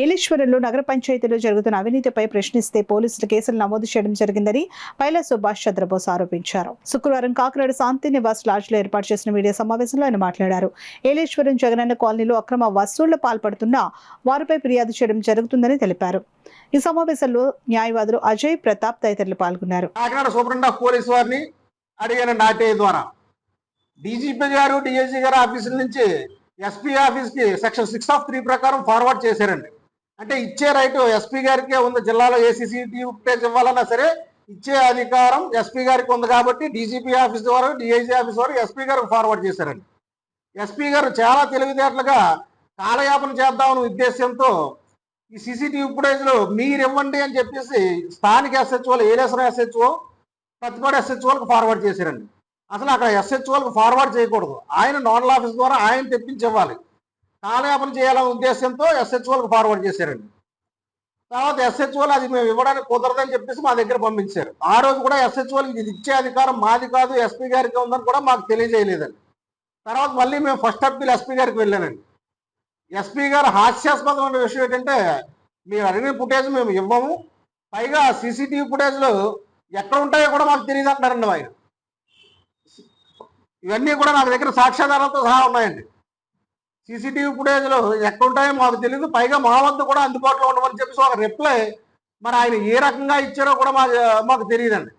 ఏలేశ్వరంలో నగర పంచాయతీలో జరుగుతున్న అవినీతిపై ప్రశ్నిస్తే పోలీసులు కేసులు నమోదు చేయడం జరిగిందని పైల సుభాష్ చంద్రబోస్ ఆరోపించారు. శుక్రవారం కాకినాడ శాంతి నివాస్ లాడ్జ్ లో ఏర్పాటు చేసిన మీడియా సమావేశంలో ఆయన మాట్లాడారు. ఏలేశ్వరం జగనన్న కాలనీలో అక్రమ వసూళ్లు పాల్పడుతున్న వారిపై ఫిర్యాదు చేయడం జరుగుతుందని తెలిపారు. ఈ సమావేశంలో న్యాయవాదులు అజయ్, ప్రతాప్ తదితరులు పాల్గొన్నారు. కాకినాడ సూపరింటెండెంట్ ఆఫ్ పోలీస్ వారిని అడిగిన నాటే ద్వారా డీజీపీ గారు, డిఐజీ గారు ఆఫీసుల నుంచి ఎస్పీ ఆఫీస్ కి సెక్షన్ 6 ఆఫ్ 3 ప్రకారం ఫార్వర్డ్ చేశారండి. అంటే ఇచ్చే రైట్ ఎస్పీ గారికే ఉంది. జిల్లాలో ఏ సీసీటీవీ ఫుటేజ్ ఇవ్వాలన్నా సరే ఇచ్చే అధికారం ఎస్పీ గారికి ఉంది కాబట్టి డీజీపీ ఆఫీస్ ద్వారా, డిఐజీ ఆఫీస్ ద్వారా ఎస్పీ గారికి ఫార్వర్డ్ చేశారండి. ఎస్పీ గారు చాలా తెలివితేటలుగా కాలయాపన చేద్దామని ఉద్దేశంతో ఈ సీసీటీవీ ఫుటేజ్లు మీరు ఇవ్వండి అని చెప్పేసి స్థానిక ఎస్హెచ్ఓలు, ఏలేశ్వరం ఎస్హెచ్ఓ, ప్రతిపాడు ఎస్హెచ్ఓలకు ఫార్వర్డ్ చేశారండి. అసలు అక్కడ ఎస్హెచ్ఓలకు ఫార్వర్డ్ చేయకూడదు. ఆయన నోడల్ ఆఫీస్ ద్వారా ఆయన తెప్పించి ఇవ్వాలి. కాలయాపన చేయాలనే ఉద్దేశంతో ఎస్హెచ్ఓలకు ఫార్వర్డ్ చేశారండి. తర్వాత ఎస్హెచ్ఓలు అది మేము ఇవ్వడానికి కుదరదని చెప్పేసి మా దగ్గర పంపించారు. ఆ రోజు కూడా ఎస్హెచ్ఓలకు ఇది ఇచ్చే అధికారం మాది కాదు, ఎస్పీ గారికి ఉందని కూడా మాకు తెలియజేయలేదండి. తర్వాత మళ్ళీ మేము ఫస్ట్ అప్పీల్ ఎస్పీ గారికి వెళ్ళానండి. ఎస్పీ గారు హాస్యాస్పదమైన విషయం ఏంటంటే, మీరు అడిగిన ఫుటేజ్ మేము ఇవ్వము, పైగా సీసీటీవీ ఫుటేజ్లు ఎక్కడ ఉంటాయో కూడా మాకు తెలియదు అంటారండి ఆయన. ఇవన్నీ కూడా నాకు దగ్గర సాక్ష్యాధారాలతో సహా ఉన్నాయండి. సీసీటీవీ ఫుటేజ్లు ఎక్కడ ఉంటాయో మాకు తెలియదు, పైగా మా వద్ద కూడా అందుబాటులో ఉండమని చెప్పేసి ఒక రిప్లై మరి ఆయన ఏ రకంగా ఇచ్చారో కూడా మాకు తెలియదండి.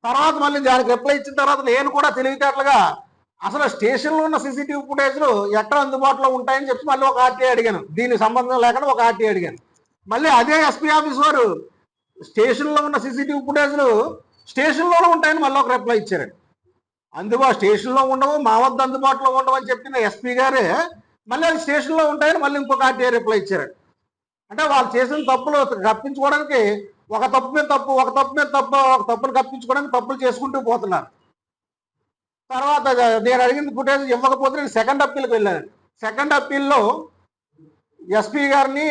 తర్వాత మళ్ళీ దానికి రిప్లై ఇచ్చిన తర్వాత నేను కూడా తెలివితేటలుగా అసలు స్టేషన్లో ఉన్న సీసీటీవీ ఫుటేజ్లు ఎక్కడ అందుబాటులో ఉంటాయని చెప్పి మళ్ళీ ఒక ఆర్టీఐ అడిగాను. దీనికి సంబంధం లేకుండా ఒక ఆర్టీఐ అడిగాను. మళ్ళీ అదే ఎస్పీ ఆఫీస్ వారు స్టేషన్లో ఉన్న సీసీటీవీ ఫుటేజ్లు స్టేషన్లోనే ఉంటాయని మళ్ళీ ఒక రిప్లై ఇచ్చారండి. స్టేషన్లో ఉండవు, మా వద్ద అందుబాటులో ఉండవు అని చెప్పిన ఎస్పీ గారే మళ్ళీ అది స్టేషన్లో ఉంటాయని మళ్ళీ ఇంకొక ఆర్టీఐ రిప్లై ఇచ్చారండి. అంటే వాళ్ళు చేసిన తప్పులు కప్పించుకోవడానికి ఒక తప్పు మీద తప్పు, ఒక తప్పు మీద తప్పు, ఒక తప్పులు కప్పించుకోవడానికి తప్పులు చేసుకుంటూ పోతున్నారు. తర్వాత నేను అడిగిన ఫుటేజ్ ఇవ్వకపోతే నేను సెకండ్ అప్పీల్కి వెళ్ళానండి. సెకండ్ అప్పీల్లో ఎస్పీ గారిని,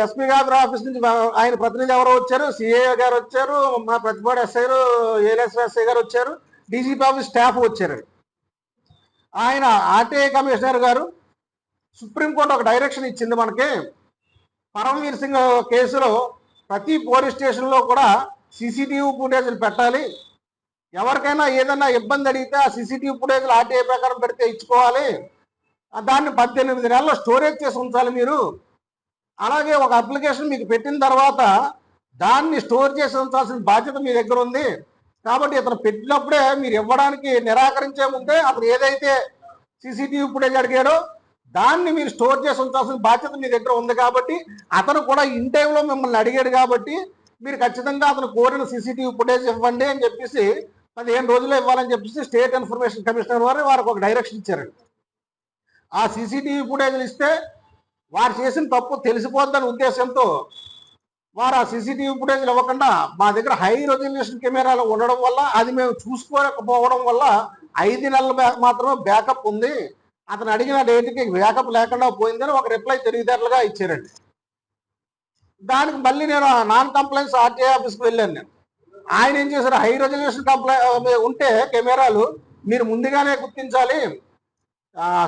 ఎస్పీ గారి ఆఫీస్ నుంచి ఆయన ప్రతినిధి ఎవరో వచ్చారు, సిఏ గారు వచ్చారు, మా ప్రతిపాడు ఎస్ఐ గారు, ఏలేశ్వర ఎస్ఐ గారు వచ్చారు, డీజీపీ ఆఫీస్ స్టాఫ్ వచ్చారండి. ఆయన ఆర్టీఐ కమిషనర్ గారు సుప్రీంకోర్టు ఒక డైరెక్షన్ ఇచ్చింది మనకి, పరమవీర్ సింగ్ కేసులో ప్రతి పోలీస్ స్టేషన్లో కూడా సీసీటీవీ ఫుటేజ్లు పెట్టాలి. ఎవరికైనా ఏదైనా ఇబ్బంది అడిగితే ఆ సీసీటీవీ ఫుటేజ్లు ఆర్టీఐ ప్రకారం పెడితే ఇచ్చుకోవాలి. దాన్ని 18 నెలల్లో స్టోరేజ్ చేసి ఉంచాలి మీరు. అలాగే ఒక అప్లికేషన్ మీకు పెట్టిన తర్వాత దాన్ని స్టోర్ చేసి ఉంచాల్సిన బాధ్యత మీ దగ్గర ఉంది. కాబట్టి ఇతను పెట్టినప్పుడే మీరు ఇవ్వడానికి నిరాకరించే ముందే అతను ఏదైతే సీసీటీవీ ఫుటేజ్ అడిగాడో దాన్ని మీరు స్టోర్ చేసి ఉంచాల్సిన బాధ్యత మీ దగ్గర ఉంది. కాబట్టి అతను కూడా ఇన్ టైంలో మిమ్మల్ని అడిగాడు కాబట్టి మీరు ఖచ్చితంగా అతను కోరిన సీసీటీవీ ఫుటేజ్ ఇవ్వండి అని చెప్పేసి 15 రోజుల్లో ఇవ్వాలని చెప్పేసి స్టేట్ ఇన్ఫర్మేషన్ కమిషనర్ వారికి ఒక డైరెక్షన్ ఇచ్చారండి. ఆ సీసీటీవీ ఫుటేజ్లు ఇస్తే వారు చేసిన తప్పు తెలిసిపోద్దని ఉద్దేశంతో వారు ఆ సీసీటీవీ ఫుటేజ్లు ఇవ్వకుండా మా దగ్గర హై రెజల్యూషన్ కెమెరాలు ఉండడం వల్ల అది మేము చూసుకోకపోవడం వల్ల 5 నెలలు మాత్రమే బ్యాకప్ ఉంది, అతను అడిగిన డేట్కి బ్యాకప్ లేకుండా పోయిందని ఒక రిప్లై తెలివితేటలుగా ఇచ్చారండి. దానికి మళ్ళీ నేను నాన్ కంప్లైంట్స్ ఆర్టీఐ ఆఫీస్కి వెళ్ళాను. నేను ఆయన ఏం చేశారు, హై రెజల్యూషన్ ఉంటే కెమెరాలు మీరు ముందుగానే గుర్తించాలి,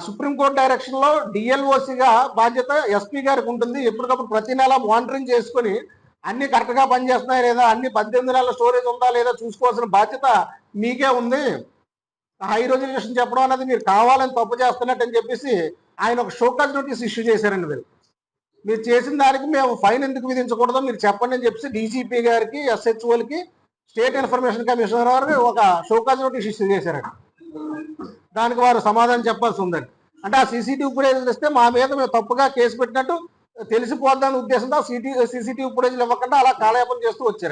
సుప్రీంకోర్టు డైరెక్షన్లో డిఎల్ఓసిగా బాధ్యత ఎస్పీ గారికి ఉంటుంది, ఎప్పటికప్పుడు ప్రతి నెల మానిటరింగ్ చేసుకుని అన్ని కరెక్ట్గా పనిచేస్తున్నాయి లేదా, అన్ని 18 నెలల స్టోరేజ్ ఉందా లేదా చూసుకోవాల్సిన బాధ్యత మీకే ఉంది. హై రెజల్యూషన్ చెప్పడం అనేది మీరు కావాలని తప్పు చేస్తున్నట్టు అని చెప్పేసి ఆయన ఒక షోకాజ్ నోటీస్ ఇష్యూ చేశారండి. మీరు చేసిన దానికి మేము ఫైన్ ఎందుకు విధించకూడదో మీరు చెప్పండి అని చెప్పేసి డీజీపీ గారికి, ఎస్హెచ్ఓలకి, స్టేట్ ఇన్ఫర్మేషన్ కమిషనర్ గారికి ఒక షోకాజ్ నోటీస్ ఇష్యూ చేశారండి. దానికి వారు సమాధానం చెప్పాల్సి ఉందండి. అంటే ఆ సీసీటీవీ ఫుటేజ్ ఇస్తే మా మీద మేము తప్పుగా కేసు పెట్టినట్టు తెలిసిపోద్దని ఉద్దేశంతో సీసీటీవీ ఫుటేజ్లు ఇవ్వకుండా అలా కాలయాపన చేస్తూ వచ్చారండి.